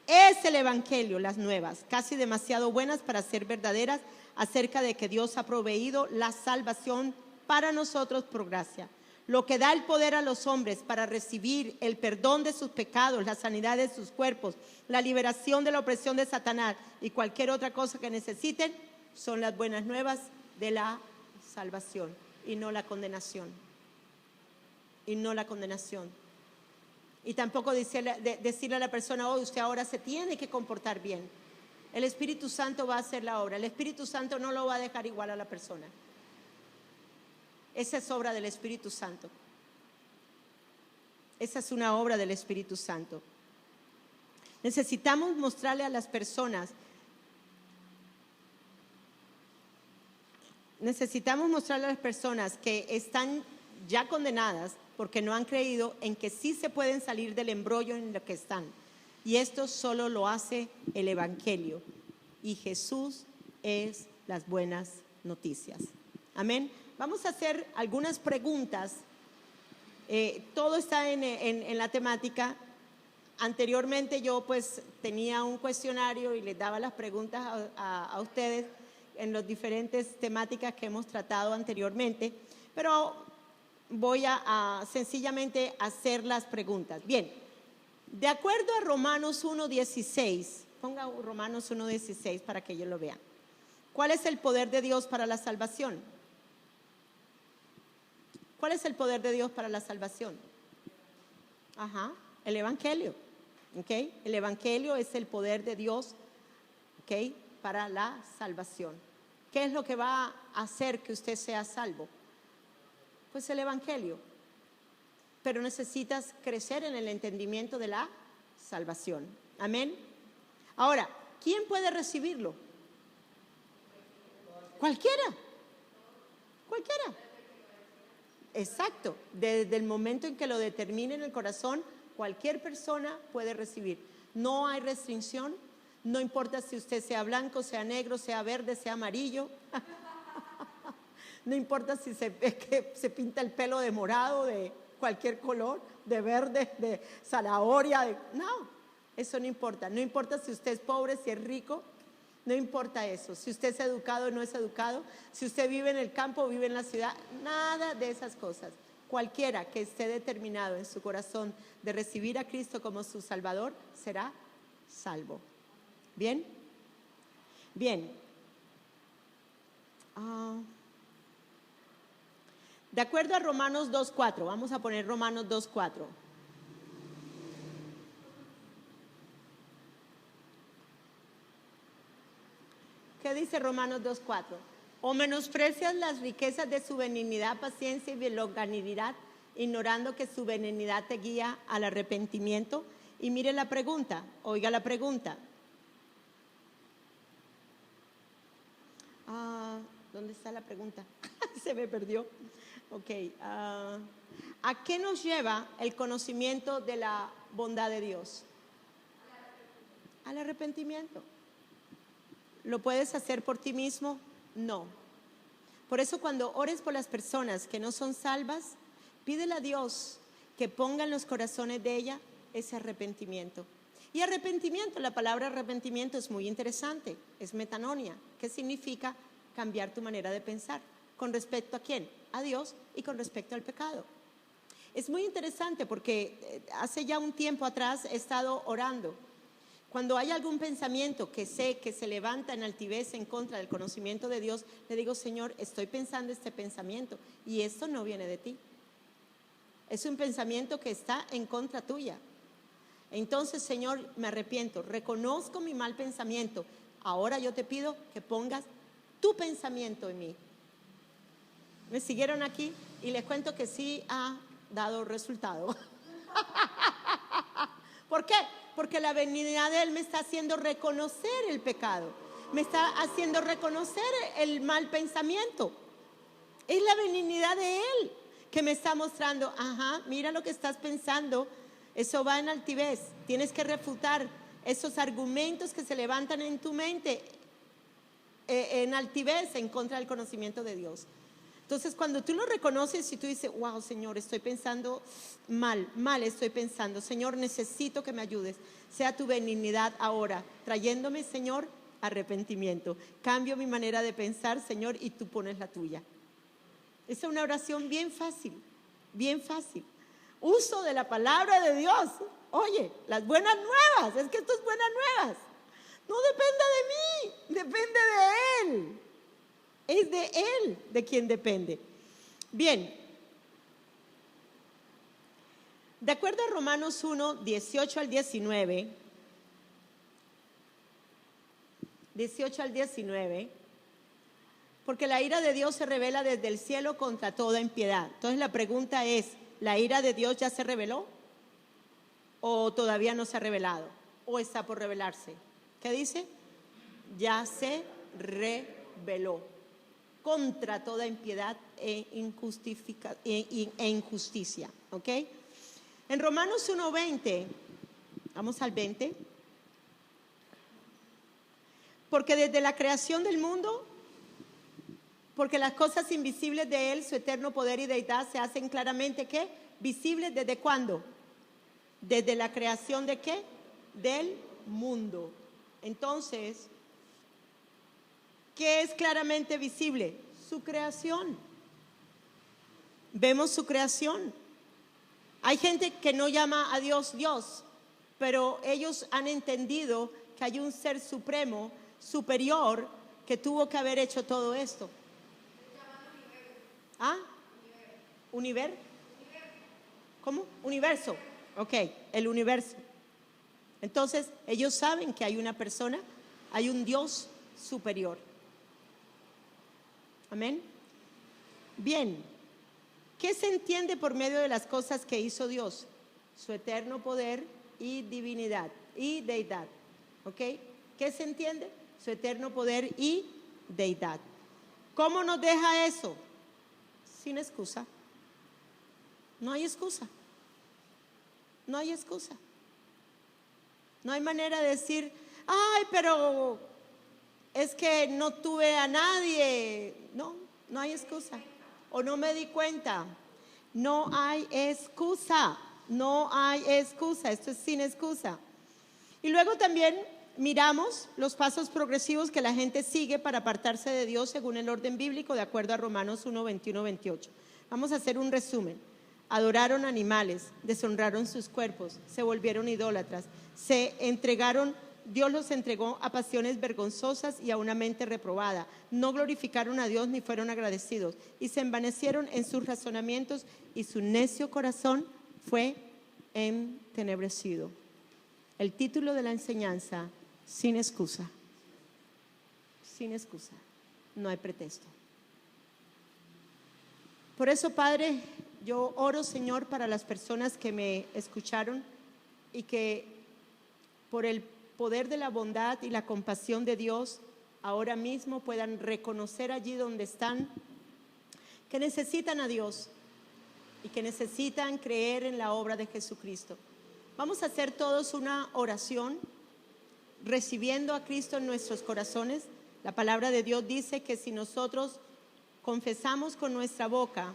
Es el evangelio, las nuevas, casi demasiado buenas para ser verdaderas, acerca de que Dios ha proveído la salvación para nosotros por gracia, lo que da el poder a los hombres para recibir el perdón de sus pecados, la sanidad de sus cuerpos, la liberación de la opresión de Satanás y cualquier otra cosa que necesiten, son las buenas nuevas de la salvación y no la condenación. Y no la condenación. Y tampoco decirle a la persona, oh, usted ahora se tiene que comportar bien. el Espíritu Santo va a hacer la obra. El Espíritu Santo no lo va a dejar igual a la persona. Esa es obra del Espíritu Santo. Esa es una obra del Espíritu Santo. Necesitamos mostrarle a las personas, que están ya condenadas porque no han creído en que sí se pueden salir del embrollo en el que están. Y esto solo lo hace el Evangelio. Y Jesús es las buenas noticias. Amén. Vamos a hacer algunas preguntas. Todo está en la temática. Anteriormente yo pues tenía un cuestionario y les daba las preguntas a ustedes en las diferentes temáticas que hemos tratado anteriormente, pero voy a sencillamente hacer las preguntas. Bien, de acuerdo a Romanos 1:16, ponga Romanos 1:16 para que ellos lo vean. ¿Cuál es el poder de Dios para la salvación? ¿Cuál es el poder de Dios para la salvación? El Evangelio. ¿Okay? El Evangelio es el poder de Dios, ¿okay?, para la salvación. ¿Qué es lo que va a hacer que usted sea salvo? Pues el Evangelio. Pero necesitas crecer en el entendimiento de la salvación. Amén. Ahora, ¿quién puede recibirlo? Cualquiera. Cualquiera. Exacto. Desde el momento en que lo determine en el corazón, cualquier persona puede recibir. No hay restricción. No importa si usted sea blanco, sea negro, sea verde, sea amarillo. No importa si se pinta el pelo de morado, de cualquier color, de verde, de zanahoria. No, eso no importa. No importa si usted es pobre, si es rico. No importa eso. Si usted es educado o no es educado. Si usted vive en el campo o vive en la ciudad. Nada de esas cosas. Cualquiera que esté determinado en su corazón de recibir a Cristo como su Salvador será salvo. ¿Bien? Bien. De acuerdo a Romanos 2:4, vamos a poner Romanos 2:4. ¿Qué dice Romanos 2:4? ¿O menosprecias las riquezas de su benignidad, paciencia y longanimidad, ignorando que su benignidad te guía al arrepentimiento? Y mire la pregunta, oiga la pregunta. ¿Dónde está la pregunta? Se me perdió. Ok. ¿A qué nos lleva el conocimiento de la bondad de Dios? Al arrepentimiento. ¿Lo puedes hacer por ti mismo? No. Por eso cuando ores por las personas que no son salvas, pídele a Dios que ponga en los corazones de ella ese arrepentimiento. Y arrepentimiento, la palabra arrepentimiento es muy interesante, es metanoia, que significa cambiar tu manera de pensar. ¿Con respecto a quién? A Dios y con respecto al pecado. Es muy interesante porque hace ya un tiempo atrás he estado orando. Cuando hay algún pensamiento que sé que se levanta en altivez en contra del conocimiento de Dios, le digo, Señor, estoy pensando este pensamiento y esto no viene de ti. Es un pensamiento que está en contra tuya. Entonces, Señor, me arrepiento, reconozco mi mal pensamiento. Ahora yo te pido que pongas tu pensamiento en mí. ¿Me siguieron aquí? Y les cuento que sí ha dado resultado. ¿Por qué? Porque la benignidad de Él me está haciendo reconocer el pecado. Me está haciendo reconocer el mal pensamiento. Es la benignidad de Él que me está mostrando, mira lo que estás pensando, eso va en altivez. Tienes que refutar esos argumentos que se levantan en tu mente en altivez en contra del conocimiento de Dios. Entonces, cuando tú lo reconoces y tú dices, wow, Señor, estoy pensando mal estoy pensando. Señor, necesito que me ayudes. Sea tu benignidad ahora, trayéndome, Señor, arrepentimiento. Cambio mi manera de pensar, Señor, y tú pones la tuya. Es una oración bien fácil, bien fácil. Uso de la palabra de Dios. Oye, las buenas nuevas, es que esto es buenas nuevas. No depende de mí, depende de Él. Es de Él de quien depende. Bien. De acuerdo a Romanos 1, 18 al 19, 18 al 19. Porque la ira de Dios se revela desde el cielo contra toda impiedad. Entonces la pregunta es, ¿la ira de Dios ya se reveló? ¿O todavía no se ha revelado? ¿O está por revelarse? ¿Qué dice? Ya se reveló contra toda impiedad e injusticia. ¿Ok? En Romanos 1:20, vamos al 20. Porque desde la creación del mundo, porque las cosas invisibles de Él, su eterno poder y deidad, se hacen claramente, ¿qué? Visibles, ¿desde cuándo? Desde la creación ¿de qué? Del mundo. Entonces, ¿qué es claramente visible? Su creación. Vemos su creación. Hay gente que no llama a Dios Dios, pero ellos han entendido que hay un ser supremo, superior, que tuvo que haber hecho todo esto. ¿Ah? ¿Universo? ¿Cómo? Universo. Ok, el universo. Entonces, ellos saben que hay una persona, hay un Dios superior. Amén. Bien, ¿qué se entiende por medio de las cosas que hizo Dios? Su eterno poder y divinidad y deidad. ¿Ok? ¿Qué se entiende? Su eterno poder y deidad. ¿Cómo nos deja eso? Sin excusa. No hay excusa. No hay excusa. No hay manera de decir, ay, pero es que no tuve a nadie. No, no hay excusa. O no me di cuenta. No hay excusa. No hay excusa. Esto es sin excusa. Y luego también miramos los pasos progresivos que la gente sigue para apartarse de Dios según el orden bíblico, de acuerdo a Romanos 1, 21, 28. Vamos a hacer un resumen. Adoraron animales, deshonraron sus cuerpos, se volvieron idólatras, se entregaron, Dios los entregó a pasiones vergonzosas y a una mente reprobada. No glorificaron a Dios ni fueron agradecidos y se envanecieron en sus razonamientos y su necio corazón fue entenebrecido. El título de la enseñanza: sin excusa. Sin excusa. No hay pretexto. Por eso, Padre, yo oro, Señor, para las personas que me escucharon y que por el poder de la bondad y la compasión de Dios ahora mismo puedan reconocer allí donde están que necesitan a Dios y que necesitan creer en la obra de Jesucristo. Vamos a hacer todos una oración recibiendo a Cristo en nuestros corazones. La palabra de Dios dice que si nosotros confesamos con nuestra boca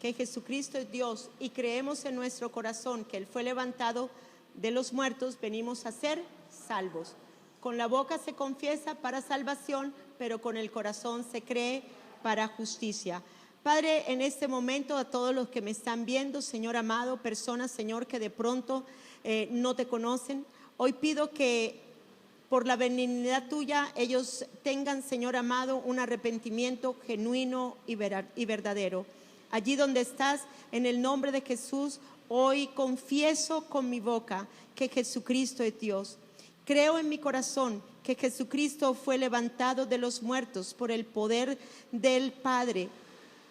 que Jesucristo es Dios y creemos en nuestro corazón que Él fue levantado de los muertos, venimos a ser salvos. Con la boca se confiesa para salvación, pero con el corazón se cree para justicia. Padre, en este momento a todos los que me están viendo, Señor amado, personas, Señor, que de pronto no te conocen, hoy pido que por la benignidad tuya ellos tengan, Señor amado, un arrepentimiento genuino y verdadero. Allí donde estás, en el nombre de Jesús, hoy confieso con mi boca que Jesucristo es Dios. Creo en mi corazón que Jesucristo fue levantado de los muertos por el poder del Padre.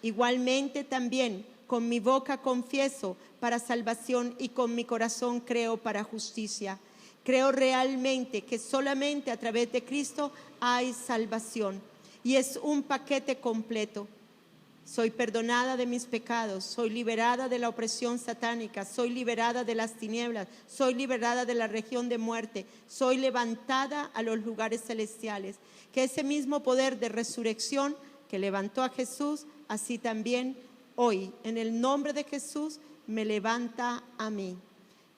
Igualmente también con mi boca confieso para salvación y con mi corazón creo para justicia. Creo realmente que solamente a través de Cristo hay salvación y es un paquete completo. Soy perdonada de mis pecados, soy liberada de la opresión satánica, soy liberada de las tinieblas, soy liberada de la región de muerte, soy levantada a los lugares celestiales. Que ese mismo poder de resurrección que levantó a Jesús, así también hoy, en el nombre de Jesús, me levanta a mí.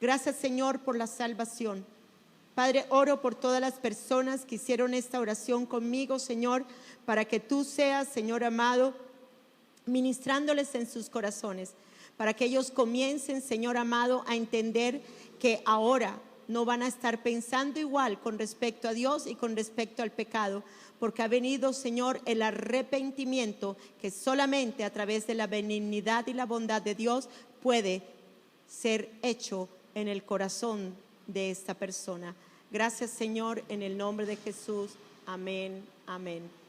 Gracias, Señor, por la salvación. Padre, oro por todas las personas que hicieron esta oración conmigo, Señor, para que tú seas, Señor amado, ministrándoles en sus corazones, para que ellos comiencen, Señor amado, a entender que ahora no van a estar pensando igual con respecto a Dios y con respecto al pecado, porque ha venido, Señor, el arrepentimiento que solamente a través de la benignidad y la bondad de Dios puede ser hecho en el corazón de esta persona. Gracias, Señor, en el nombre de Jesús. Amén, amén.